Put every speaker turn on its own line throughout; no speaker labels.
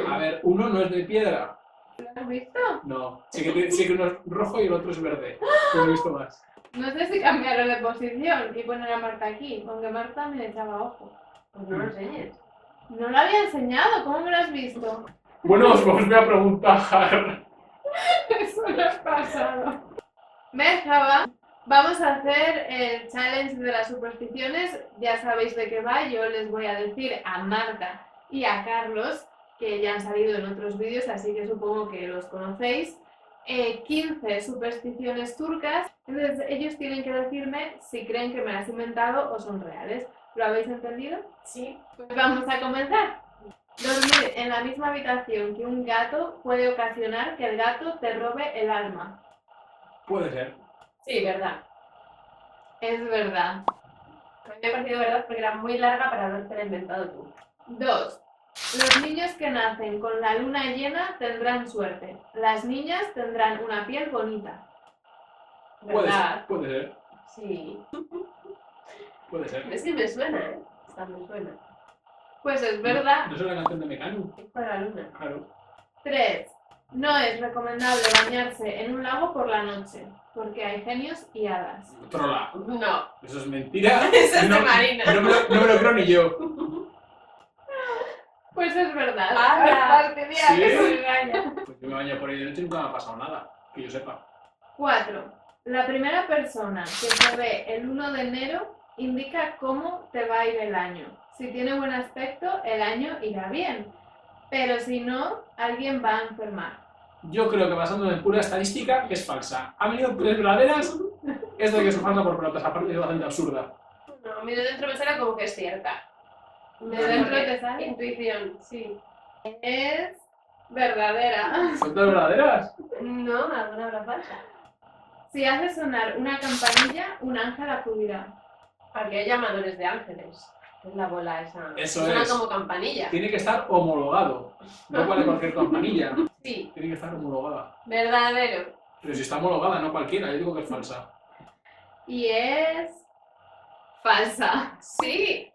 A ver, uno no es de piedra.
¿Lo has visto?
No. Sí que uno es rojo y el otro es verde. Pero no he visto más.
No sé si cambiarlo de posición y poner a Marta aquí, aunque Marta me echaba ojo.
Pues no lo enseñes.
No lo había enseñado, ¿cómo me lo has visto?
Bueno, os voy a preguntar.
Eso no es pasado. Merhaba, vamos a hacer el challenge de las supersticiones. Ya sabéis de qué va, yo les voy a decir a Marta y a Carlos, que ya han salido en otros vídeos, así que supongo que los conocéis, 15 supersticiones turcas. Entonces ellos tienen que decirme si creen que me las he inventado o son reales. ¿Lo habéis entendido?
Sí.
Pues vamos a comenzar. Dormir en la misma habitación que un gato puede ocasionar que el gato te robe el alma.
Puede ser.
Sí, verdad.
Es verdad.
A mí me ha parecido verdad porque era muy larga para haberte inventado tú.
2. Los niños que nacen con la luna llena tendrán suerte. Las niñas tendrán una piel bonita.
Puede
¿Verdad?
ser. Puede ser.
Sí.
Puede ser.
Es que me suena, ¿eh? Esta me suena.
Pues es verdad.
No es una canción de Mecano.
Es para la luna.
Claro.
3. No es recomendable bañarse en un lago por la noche, porque hay genios y hadas.
Trola.
No.
Eso es mentira.
Eso es
no,
de Marina.
No me lo creo ni yo.
Pues es verdad.
¡Hala!
Hasta el día
¿Sí?
que se engaña.
Pues yo me baño por ahí de noche y nunca me ha pasado nada. Que yo sepa.
4. La primera persona que se ve el 1 de enero indica cómo te va a ir el año. Si tiene buen aspecto, el año irá bien. Pero si no, alguien va a enfermar.
Yo creo que basándome en pura estadística, que es falsa. Ha venido 3 verdaderas. Esto de que es falsa por pelotas, aparte es bastante absurda.
No, a mí de dentro me suena como que es cierta.
¿De dentro te sale?
Intuición, sí.
Es verdadera.
¿Son todas verdaderas?
No, alguna hora falsa.
Si hace sonar una campanilla, un ángel acudirá.
Aquí hay llamadores de ángeles. Es la bola esa.
Eso
Suena
es.
como campanilla.
Tiene que estar homologado. No vale cualquier campanilla.
Sí,
Tiene que estar homologada.
verdadero.
Pero si está homologada, no cualquiera. Yo digo que es falsa.
Y es falsa.
Sí.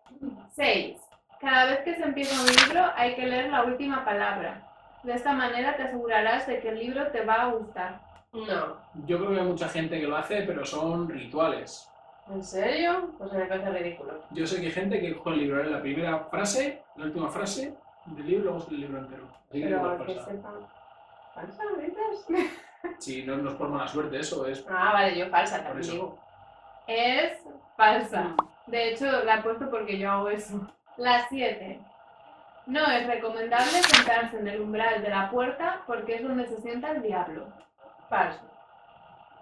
6. Cada vez que se empieza un libro hay que leer la última palabra. De esta manera te asegurarás de que el libro te va a gustar.
No.
Yo creo que hay mucha gente que lo hace, pero son rituales.
¿En serio? Pues me parece ridículo.
Yo sé que hay gente que coge el libro, lee la primera frase, la última frase del libro y luego se lee el libro entero. Así que
Pero
es
que
falsa.
sepa. ¿Falsa, dices?
Sí, no es por mala suerte, eso es.
Ah, vale, yo falsa
Por
también
eso.
digo.
Es falsa. De hecho, la he puesto porque yo hago eso. La 7. No es recomendable sentarse en el umbral de la puerta porque es donde se sienta el diablo.
Falso.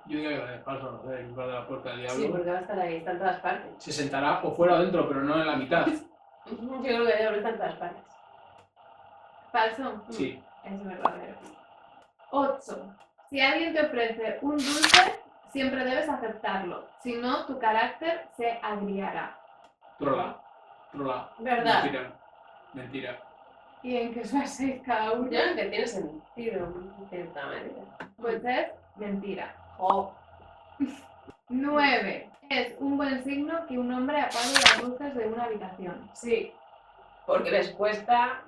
Yo digo que es falso, no sé, en lugar de la puerta del
Sí,
diablo.
porque va a estar ahí, está en todas partes.
Se sentará o fuera o dentro, pero no en la mitad.
Yo creo que el diablo está en todas partes.
¿Falso?
Sí.
Es verdadero. 8. Si alguien te ofrece un dulce, siempre debes aceptarlo. Si no, tu carácter se agriará.
Trola. Trola.
¿Verdad?
Mentira.
¿Y en qué os basáis cada uno?
Yo creo que tiene sentido, en cierta manera.
Pues es mentira.
Oh.
9. Es un buen signo que un hombre apague las luces de una habitación.
Sí. Porque les cuesta.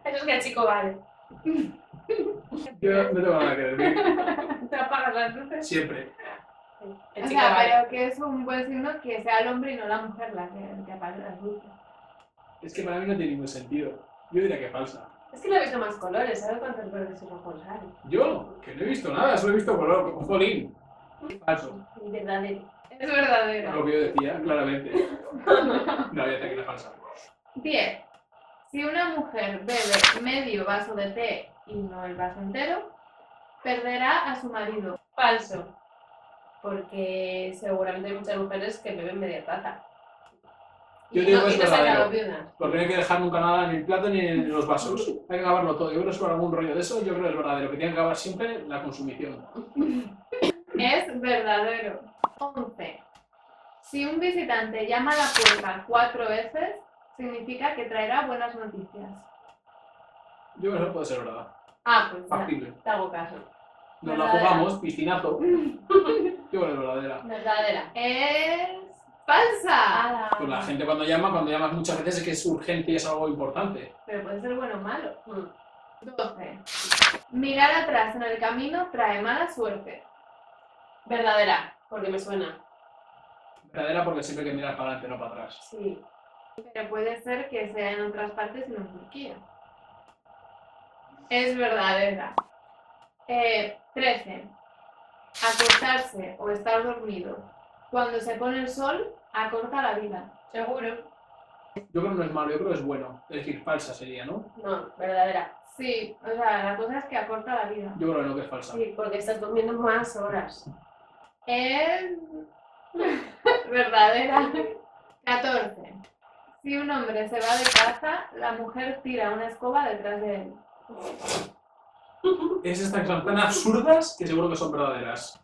Eso es que el chico vale.
Yo no tengo nada que decir.
¿Te apagas las luces?
Siempre.
El
O
chico
sea,
vale.
pero que es un buen signo que sea el hombre y no la mujer la que apague las luces.
Es que para mí no tiene ningún sentido. Yo diría que falsa.
Es que le he visto más colores, ¿sabes cuántos verdes y rojos hay?
Yo, que no he visto nada, solo he visto color. Jolín. Falso.
Verdadero.
Es verdadero.
Lo que yo decía, claramente. No, ya sé que era falsa.
10. Si una mujer bebe medio vaso de té y no el vaso entero, perderá a su marido.
Falso. Porque seguramente hay muchas mujeres que beben media taza.
Yo
Y
digo
no,
que es
y no se han quedado
verdadero.
viudas.
Porque no hay que dejar nunca nada en el plato ni en los vasos. Hay que acabarlo todo. Yo creo que es por algún rollo de eso. Yo creo que es verdadero. Que tiene que acabar siempre la consumición.
Es verdadero. 11. Si un visitante llama a la puerta 4 veces, significa que traerá buenas noticias.
Yo creo que puede ser verdad.
Ah, pues ya,
Factible.
te hago caso.
Nos la
Verdadera.
jugamos, piscinazo. Yo creo que es verdadera.
Verdadera.
Es ¡Falsa!
Ala.
Pues la gente cuando llamas muchas veces es que es urgente y es algo importante.
Pero puede ser bueno o malo.
Mm.
12. Mirar atrás en el camino trae mala suerte.
Verdadera, porque me suena.
Verdadera porque siempre hay que mirar para adelante, no para atrás.
Sí.
Pero puede ser que sea en otras partes y no en Turquía. Es verdadera. 13. Acostarse o estar dormido cuando se pone el sol acorta la vida.
¿Seguro?
Yo creo que no es malo, yo creo que es bueno. Es decir, falsa sería, ¿no?
No, verdadera.
Sí, o sea, la cosa es que acorta la vida.
Yo creo que no, que es falsa.
Sí, porque estás durmiendo más horas.
Es verdadera. 14. Si un hombre se va de casa, la mujer tira una escoba detrás de él.
Es estas que son tan absurdas que seguro que son verdaderas.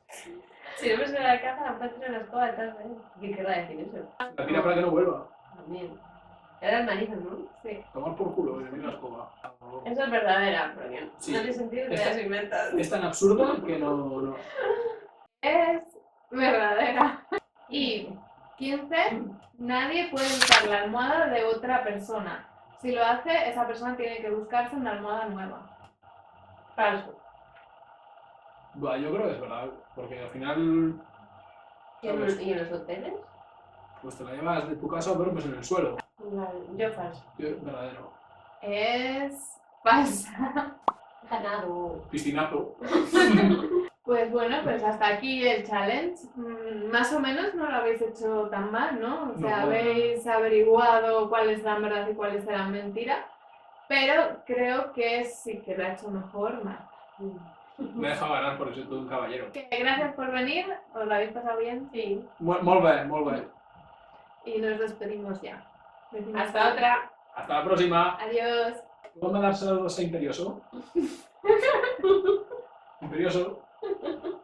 Si no me suena la casa, la mujer tiene una escoba detrás de él. ¿Qué querrá decir eso?
La tira para que no vuelva.
También. Era el marido, ¿no?
Sí.
Tomar por culo, que tiene la escoba.
Eso es verdadera, porque
Sí.
no tiene sentido que
Esta-
te las inventas.
Es tan absurda que no.
Es verdadera. Y 15. Nadie puede usar la almohada de otra persona. Si lo hace, esa persona tiene que buscarse una almohada nueva.
Falso.
Buah, yo creo que es verdad, porque al final
¿Y en los hoteles?
pues te la llevas de tu casa, pero pues en el suelo.
Vale, yo falso.
Verdadero.
Es falsa.
Ganado.
Piscinazo.
Pues bueno, pues hasta aquí el challenge. Más o menos no lo habéis hecho tan mal, ¿no? O sea,
No.
habéis averiguado cuáles eran verdad y cuáles eran mentira. Pero creo que sí que lo ha hecho mejor Marta.
Me he dejado ganar por eso, todo un caballero.
Que gracias por venir, os lo habéis pasado bien
Sí.
Molt bé, molt bé.
y nos despedimos ya. Decimos
Hasta otra.
Hasta la próxima.
Adiós.
¿Puedo mandar saludos a Imperioso? Imperioso.